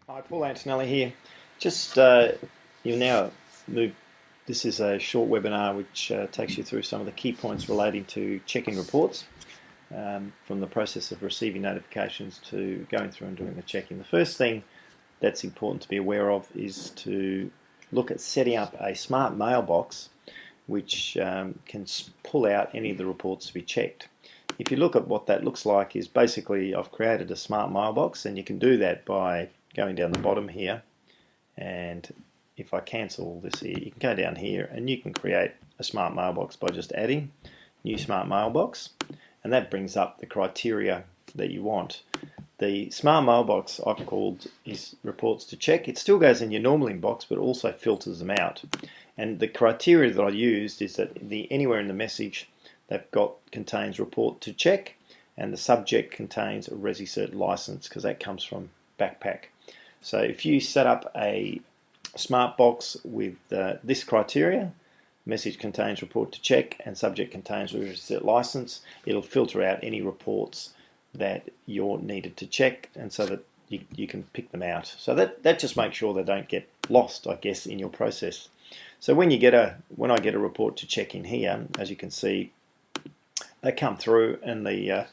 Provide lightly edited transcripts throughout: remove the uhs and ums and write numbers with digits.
Hi, Paul Antonelli here. Just you now move. This is a short webinar which takes you through some of the key points relating to checking reports, from the process of receiving notifications to going through and doing the checking. The first thing that's important to be aware of is to look at setting up a smart mailbox which can pull out any of the reports to be checked. If you look at what that looks like, is basically I've created a smart mailbox, and you can do that by going down the bottom here, and if I cancel all this here, you can go down here and you can create a smart mailbox by just adding new smart mailbox, and that brings up the criteria that you want. The smart mailbox I've called is reports to check. It still goes in your normal inbox but also filters them out, and the criteria that I used is that anywhere in the message they've got contains report to check, and the subject contains a ResiCert license, because that comes from Backpack. So if you set up a smart box with this criteria, message contains report to check and subject contains ResiCert license, it'll filter out any reports that you're needed to check, and so that you can pick them out. So that just makes sure they don't get lost, I guess, in your process. So when I get a report to check in here, as you can see, they come through, and the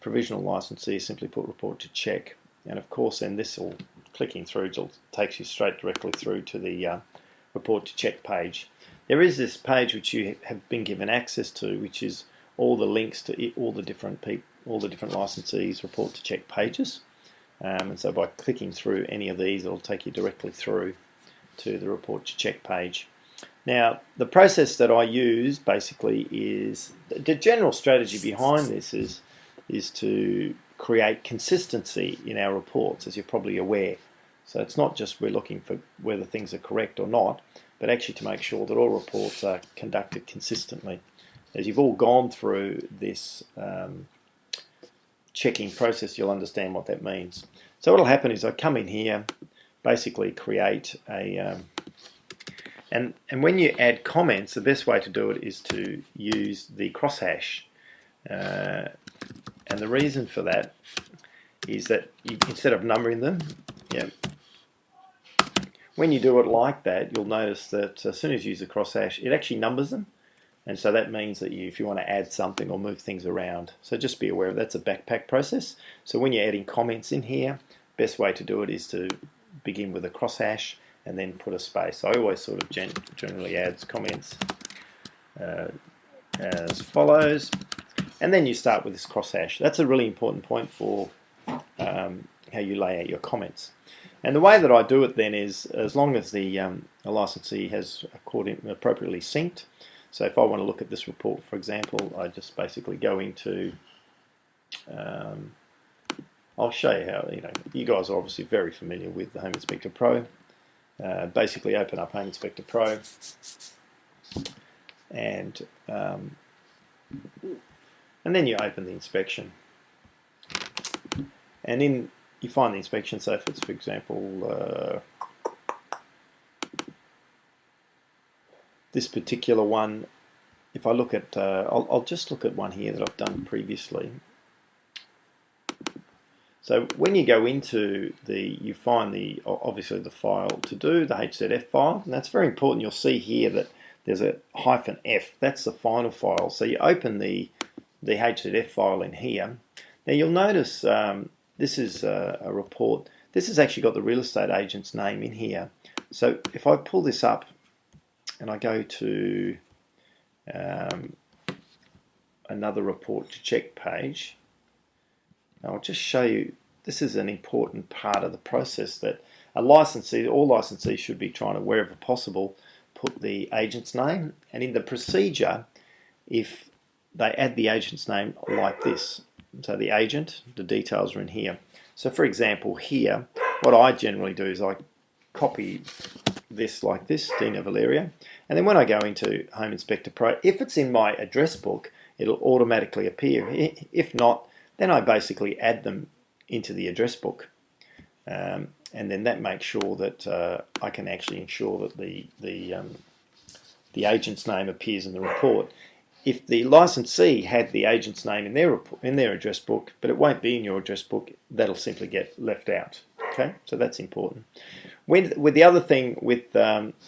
provisional licensee simply put report to check, and of course then this will, clicking through, takes you straight directly through to the report to check page. There is this page which you have been given access to, which is all the links to all the different licensees' report to check pages, and so by clicking through any of these, it'll take you directly through to the report to check page. Now, the process that I use basically is, the general strategy behind this is to create consistency in our reports, as you're probably aware. So it's not just we're looking for whether things are correct or not, but actually to make sure that all reports are conducted consistently. As you've all gone through this checking process, you'll understand what that means. So what'll happen is I come in here, basically create a and when you add comments, the best way to do it is to use the crosshash. And the reason for that is that instead of numbering them, when you do it like that, you'll notice that as soon as you use the crosshash, it actually numbers them. And so that means that if you want to add something or move things around, so just be aware that's a Backpack process. So when you're adding comments in here, best way to do it is to begin with a crosshash and then put a space. I always sort of generally adds comments as follows, and then you start with this crosshash. That's a really important point for how you lay out your comments. And the way that I do it then is, as long as the licensee has appropriately synced. So if I want to look at this report, for example, I just basically go into, I'll show you how, you guys are obviously very familiar with the Home Inspector Pro. Basically open up Home Inspector Pro, and then you open the inspection, and then you find the inspection. So if it's, for example, this particular one, if I look at, I'll just look at one here that I've done previously. So when you go into you find obviously the file to do, the HZF file, and that's very important. You'll see here that there's a -F, that's the final file. So you open the HZF file in here. Now you'll notice this is a report. This has actually got the real estate agent's name in here. So if I pull this up and I go to another report to check page, I'll just show you, this is an important part of the process that all licensees should be trying to, wherever possible, put the agent's name. And in the procedure, if they add the agent's name like this, so the agent, the details are in here. So for example here, what I generally do is I copy this like this, Dina Valeria, and then when I go into Home Inspector Pro, if it's in my address book, it'll automatically appear. If not, then I basically add them into the address book, and then that makes sure that I can actually ensure that the agent's name appears in the report. If the licensee had the agent's name in their address book, but it won't be in your address book, that'll simply get left out. Okay, so that's important. With the other thing with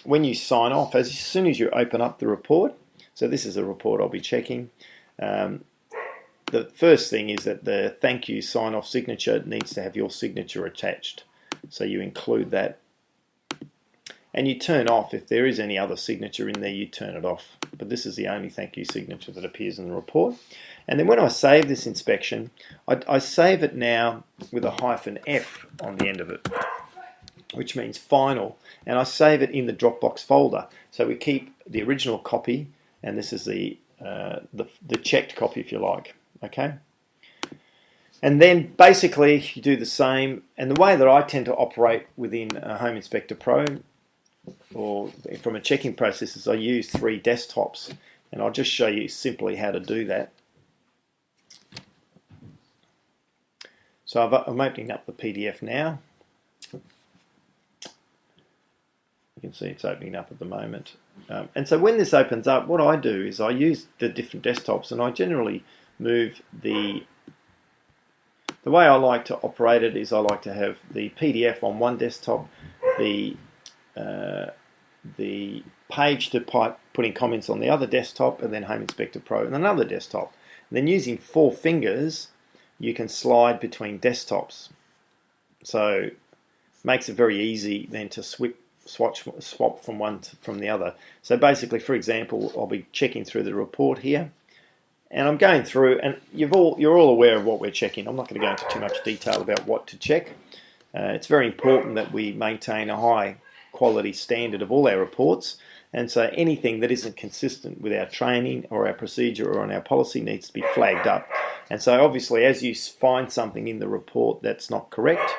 when you sign off, as soon as you open up the report, so this is a report I'll be checking. The first thing is that the thank you sign off signature needs to have your signature attached. So you include that. And you turn off, if there is any other signature in there, you turn it off. But this is the only thank you signature that appears in the report. And then when I save this inspection, I save it now with a -F on the end of it, which means final. And I save it in the Dropbox folder. So we keep the original copy, and this is the checked copy, if you like. Okay. And then basically you do the same. And the way that I tend to operate within Home Inspector Pro, or from a checking process, is I use 3 desktops, and I'll just show you simply how to do that. So I'm opening up the PDF now. You can see it's opening up at the moment. And so when this opens up, what I do is I use the different desktops, and I generally move the way I like to operate it is I like to have the PDF on one desktop, the page to putting comments on the other desktop, and then Home Inspector Pro on another desktop. And then using 4 fingers, you can slide between desktops. So it makes it very easy then to swap from one from the other. So basically, for example, I'll be checking through the report here, and I'm going through, and you're all aware of what we're checking. I'm not going to go into too much detail about what to check. It's very important that we maintain a high quality standard of all our reports, and so anything that isn't consistent with our training or our procedure or on our policy needs to be flagged up. And so obviously, as you find something in the report that's not correct,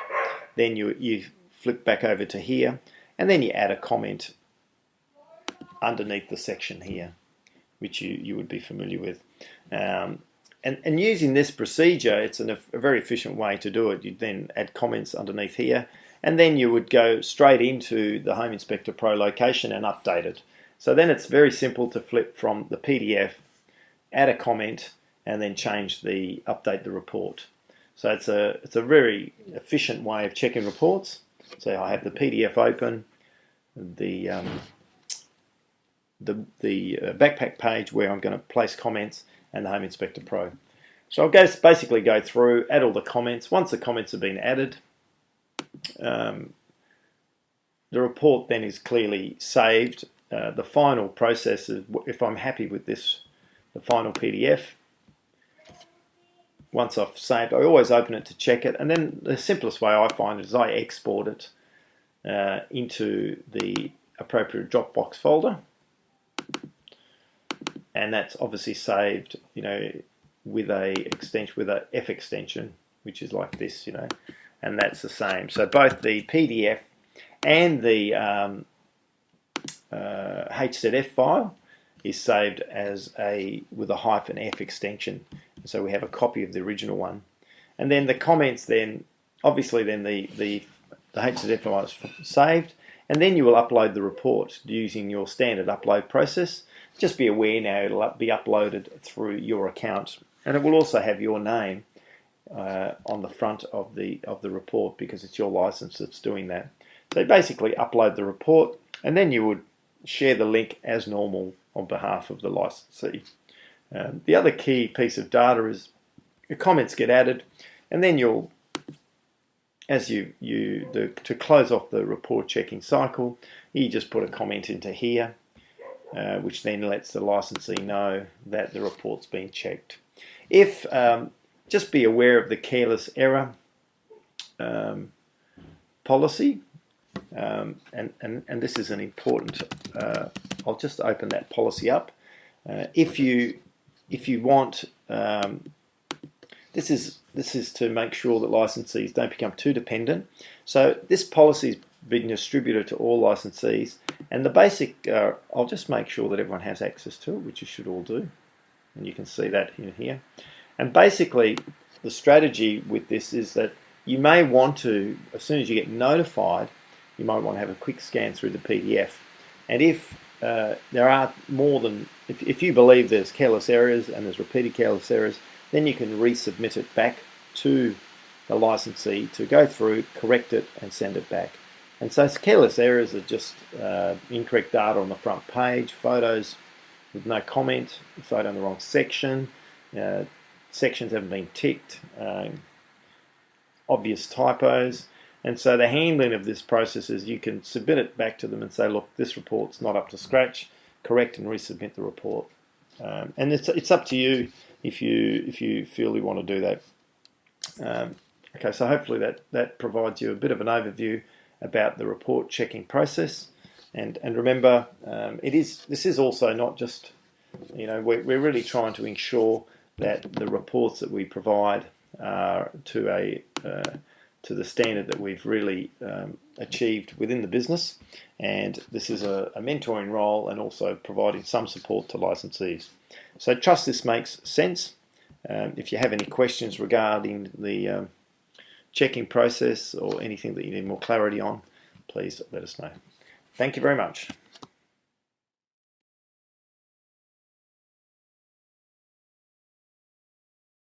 then you flip back over to here, and then you add a comment underneath the section here, which you would be familiar with. And using this procedure, it's a very efficient way to do it. You'd then add comments underneath here, and then you would go straight into the Home Inspector Pro location and update it. So then it's very simple to flip from the PDF, add a comment, and then update the report. So it's a very efficient way of checking reports. So I have the PDF open, the backpack page where I'm going to place comments, and the Home Inspector Pro. So I'll basically go through, add all the comments. Once the comments have been added, the report then is clearly saved. The final process is, if I'm happy with this, the final PDF, once I've saved, I always open it to check it, and then the simplest way I find is I export it into the appropriate Dropbox folder, and that's obviously saved, with a F extension, which is like this, and that's the same. So both the PDF and the HZF file is saved with a -F extension. So we have a copy of the original one, and then the comments. Then obviously, then the HZF file is saved, and then you will upload the report using your standard upload process. Just be aware now it'll be uploaded through your account, and it will also have your name on the front of the report, because it's your license that's doing that. So basically upload the report, and then you would share the link as normal on behalf of the licensee. The other key piece of data is your comments get added, and then you'll, to close off the report checking cycle, you just put a comment into here, which then lets the licensee know that the report's been checked. If just be aware of the careless error policy, and this is an important. I'll just open that policy up. If you want, this is to make sure that licensees don't become too dependent. So this policy has been distributed to all licensees, and the basic. I'll just make sure that everyone has access to it, which you should all do, and you can see that in here. And basically, the strategy with this is that you may want to, as soon as you get notified, you might want to have a quick scan through the PDF. And if there are more than, if you believe there's careless errors and there's repeated careless errors, then you can resubmit it back to the licensee to go through, correct it, and send it back. And so careless errors are just incorrect data on the front page, photos with no comment, photo in the wrong section, sections haven't been ticked, obvious typos. And so the handling of this process is you can submit it back to them and say, look, this report's not up to scratch, correct and resubmit the report. And it's up to you if you feel you want to do that. Okay, so hopefully that provides you a bit of an overview about the report checking process. And remember, this is also not just, we're really trying to ensure that the reports that we provide are to the standard that we've really achieved within the business. And this is a mentoring role and also providing some support to licensees. So trust this makes sense. If you have any questions regarding the checking process or anything that you need more clarity on, please let us know. Thank you very much.